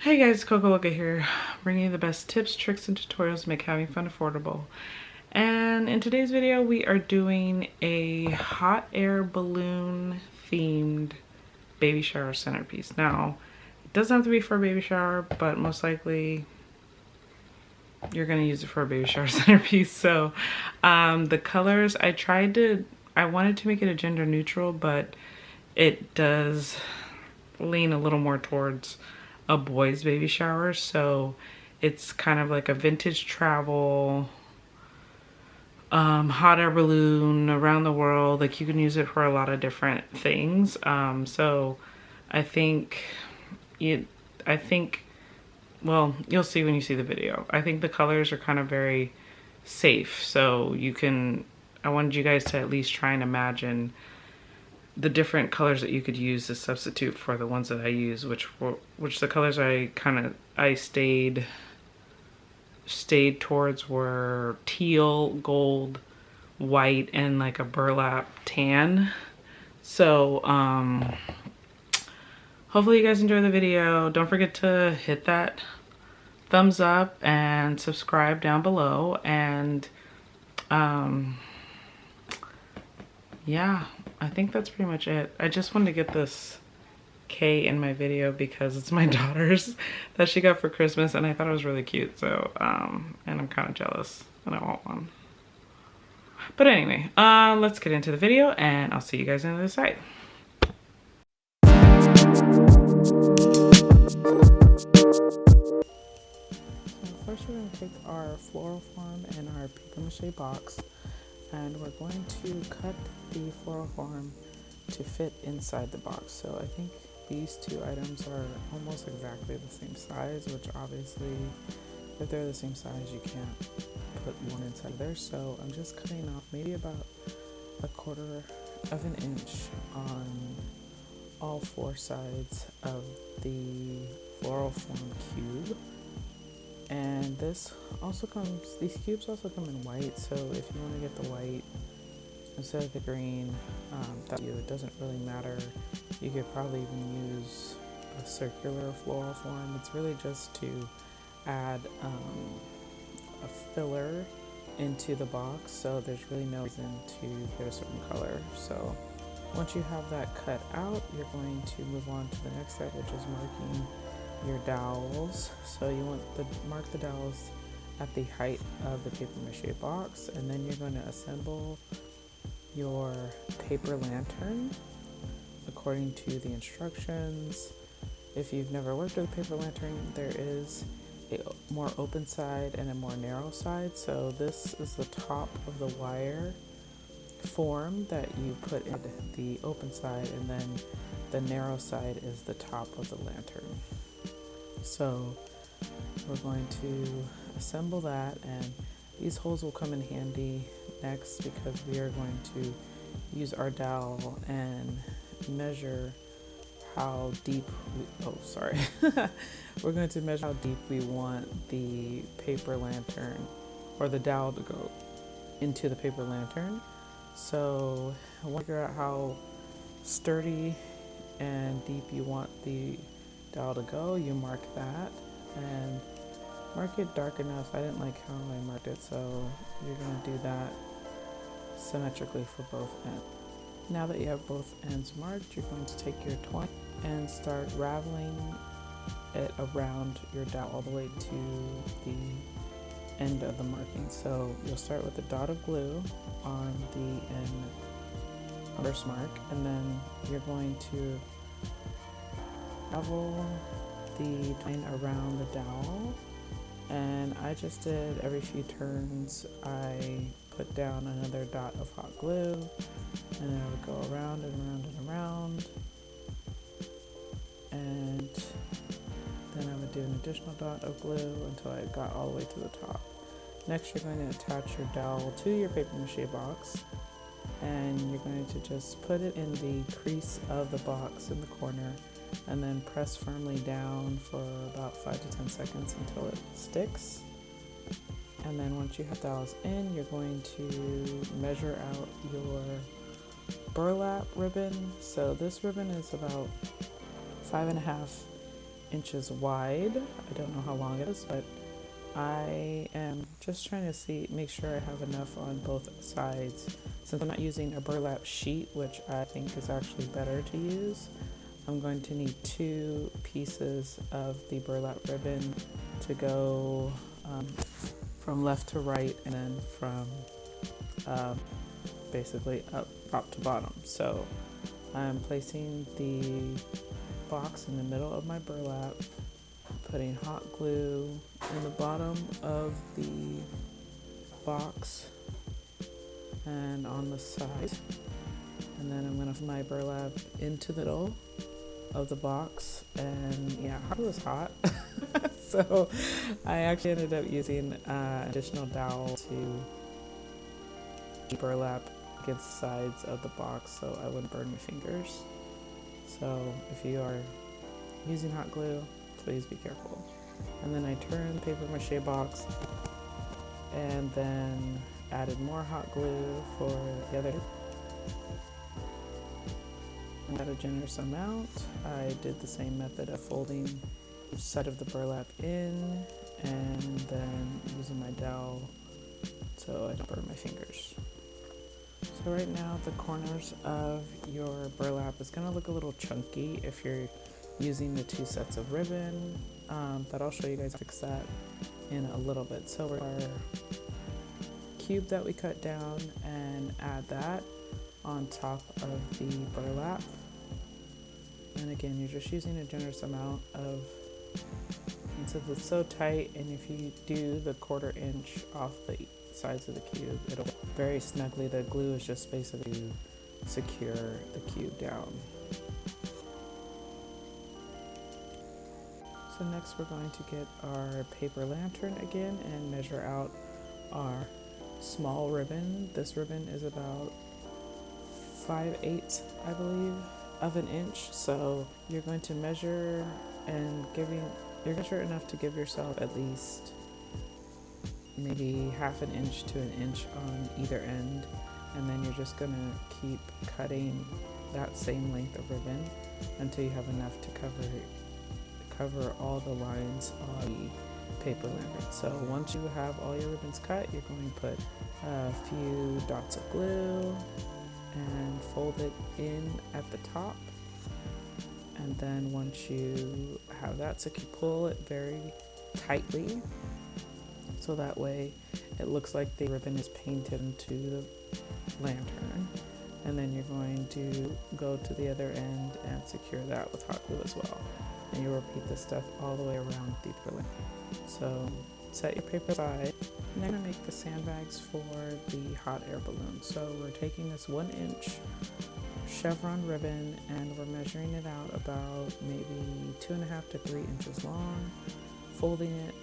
Hey guys, Coco Loca here, bringing you the best tips, tricks, and tutorials to make having fun affordable. And in today's video, we are doing a hot air balloon themed baby shower centerpiece. Now, it doesn't have to be for a baby shower, but most likely you're gonna use it for a baby shower centerpiece. So the colors, I wanted to make it a gender neutral, but it does lean a little more towards a boy's baby shower. So it's kind of like a vintage travel, hot air balloon around the world. Like you can use it for a lot of different things. So I think well, you'll see when you see the video. I think the colors are kind of very safe. So I wanted you guys to at least try and imagine the different colors that you could use to substitute for the ones that I use, which the colors I stayed towards were teal, gold, white, and like a burlap tan. So hopefully you guys enjoy the video. Don't forget to hit that thumbs up and subscribe down below. And yeah, I think that's pretty much it. I just wanted to get this K in my video because it's my daughter's that she got for Christmas, and I thought it was really cute. So and I'm kind of jealous and I want one. But anyway, let's get into the video and I'll see you guys on the other side. First, we're going to take our floral form and our paper mache box, and we're going to cut the floral form to fit inside the box. So I think these two items are almost exactly the same size, which obviously if they're the same size you can't put one inside there. So I'm just cutting off maybe about 1/4 of an inch on all four sides of the floral form cube. And these cubes also come in white, so if you want to get the white instead of the green, it doesn't really matter. You could probably even use a circular floral form. It's really just to add a filler into the box, so there's really no reason to get a certain color. So once you have that cut out, you're going to move on to the next step, which is marking your dowels. So you want to mark the dowels at the height of the paper mache box, and then you're going to assemble your paper lantern according to the instructions. If you've never worked with a paper lantern, there is a more open side and a more narrow side. So this is the top of the wire form that you put in the open side, and then the narrow side is the top of the lantern. So we're going to assemble that, and these holes will come in handy next because we are going to use our dowel and measure how deep we're going to measure how deep we want the paper lantern or the dowel to go into the paper lantern. So I want to figure out how sturdy and deep you want the dowel to go. You mark that and mark it dark enough. I didn't like how I marked it, so you're going to do that symmetrically for both ends. Now that you have both ends marked, you're going to take your twine and start raveling it around your dowel all the way to the end of the marking. So you'll start with a dot of glue on the end of the first mark, and then you're going to ravel the twine around the dowel. And I just did every few turns, I put down another dot of hot glue, and then I would go around and around and around, and then I would do an additional dot of glue until I got all the way to the top. Next, you're going to attach your dowel to your paper mache box, and you're going to just put it in the crease of the box in the corner, and then press firmly down for about 5 to 10 seconds until it sticks. And then once you have dowels in, you're going to measure out your burlap ribbon. So this ribbon is about 5.5 inches wide. I don't know how long it is, but I am just trying to make sure I have enough on both sides. Since I'm not using a burlap sheet, which I think is actually better to use, I'm going to need 2 pieces of the burlap ribbon to go from left to right, and then from basically up top to bottom. So I'm placing the box in the middle of my burlap, putting hot glue in the bottom of the box and on the side, and then I'm going to put my burlap into the middle of the box. And yeah, hot glue is hot. So I actually ended up using additional dowel to burlap against the sides of the box so I wouldn't burn my fingers. So if you are using hot glue, please be careful. And then I turned the paper mache box and then added more hot glue for the other. At a generous amount, I did the same method of folding each side of the burlap in and then using my dowel so I don't burn my fingers. So right now the corners of your burlap is going to look a little chunky if you're using the 2 sets of ribbon, but I'll show you guys how to fix that in a little bit. So our cube that we cut down and add that on top of the burlap. And again, you're just using a generous amount of, and since it's so tight, and if you do the 1/4 inch off the sides of the cube, it'll very snugly. The glue is just basically to secure the cube down. So next we're going to get our paper lantern again and measure out our small ribbon. This ribbon is about 5/8, I believe, of an inch. So you're going to measure and you're measure enough to give yourself at least maybe 1/2 inch to 1 inch on either end, and then you're just gonna keep cutting that same length of ribbon until you have enough to cover all the lines on the paper lantern. So once you have all your ribbons cut, you're going to put a few dots of glue and fold it in at the top. And then once you have that, so you pull it very tightly so that way it looks like the ribbon is painted into the lantern. And then you're going to go to the other end and secure that with hot glue as well. And you repeat this stuff all the way around the lantern. So set your paper aside. And I'm going to make the sandbags for the hot air balloon. So we're taking this 1 inch chevron ribbon and we're measuring it out about maybe 2.5 to 3 inches long, folding it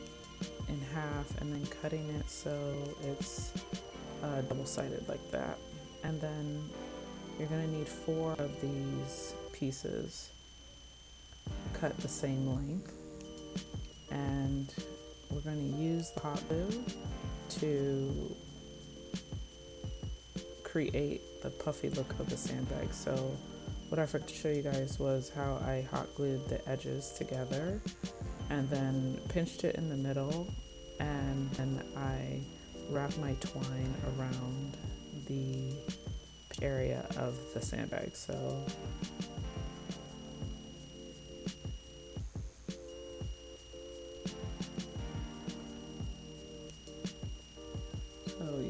in half and then cutting it so it's double-sided like that. And then you're going to need 4 of these pieces cut the same length, and we're going to use the hot glue to create the puffy look of the sandbag. So what I forgot to show you guys was how I hot glued the edges together and then pinched it in the middle, and then I wrapped my twine around the area of the sandbag. So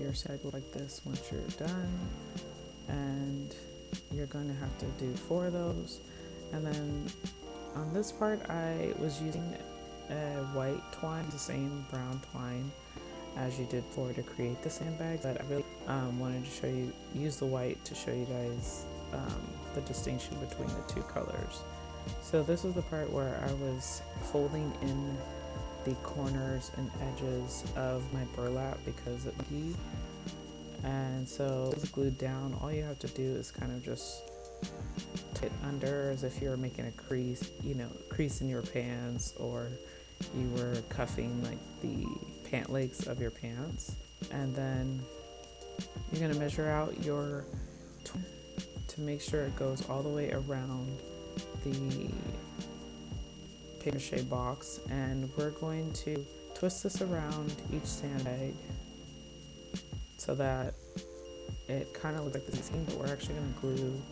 your side will look like this once you're done, and you're going to have to do 4 of those. And then on this part I was using a white twine, the same brown twine as you did for to create the sandbag, but I really wanted to use the white to show you guys the distinction between the 2 colors. So this is the part where I was folding in the corners and edges of my burlap because it's key, and so it's glued down. All you have to do is kind of just put it under as if you're making a crease, crease in your pants, or you were cuffing like the pant legs of your pants. And then you're going to measure out your to make sure it goes all the way around the paper mache box, and we're going to twist this around each sandbag so that it kind of looks like this is but we're actually going to glue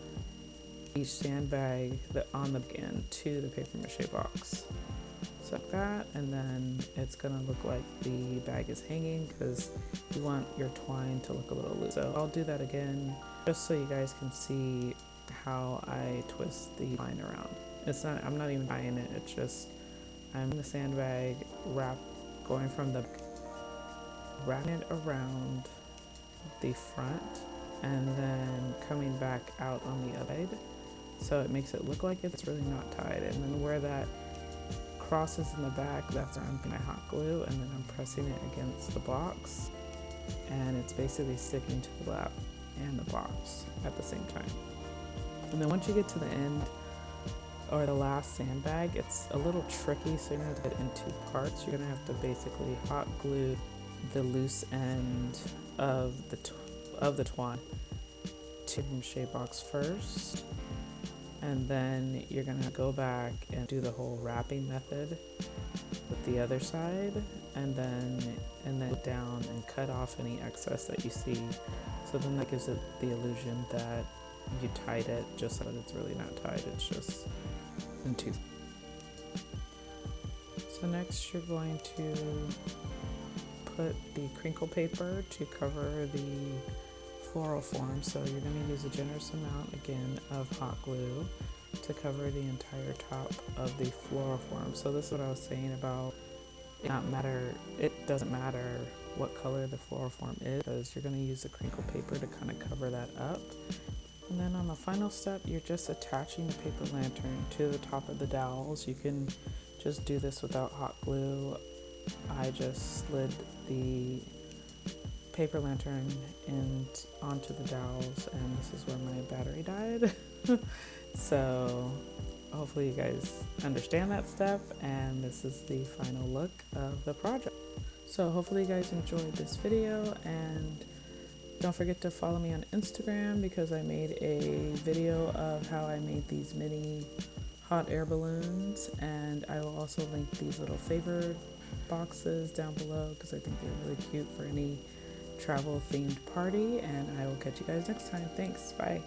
each sandbag on the end to the paper mache box. So like that, and then it's going to look like the bag is hanging because you want your twine to look a little loose. So I'll do that again just so you guys can see how I twist the twine around. I'm not even tying it, it's just I'm in the sandbag, going from the wrapping it around the front and then coming back out on the other side. So it makes it look like it's really not tied. And then where that crosses in the back, that's where I'm putting my hot glue, and then I'm pressing it against the box, and it's basically sticking to the lap and the box at the same time. And then once you get to the end or the last sandbag, it's a little tricky, so you're gonna have to get it in two parts. You're gonna have to basically hot glue the loose end of the twine to the mache box first, and then you're gonna go back and do the whole wrapping method with the other side, and then go down and cut off any excess that you see. So then that gives it the illusion that you tied it, just so that it's really not tied, it's just in two. So next you're going to put the crinkle paper to cover the floral form. So you're going to use a generous amount again of hot glue to cover the entire top of the floral form. So this is what I was saying about it doesn't matter what color the floral form is, because you're going to use the crinkle paper to kind of cover that up. And then on the final step, you're just attaching the paper lantern to the top of the dowels. You can just do this without hot glue. I just slid the paper lantern onto the dowels, and this is where my battery died. So hopefully you guys understand that step, and this is the final look of the project. So hopefully you guys enjoyed this video, and don't forget to follow me on Instagram because I made a video of how I made these mini hot air balloons, and I will also link these little favor boxes down below because I think they're really cute for any travel themed party, and I will catch you guys next time. Thanks, bye.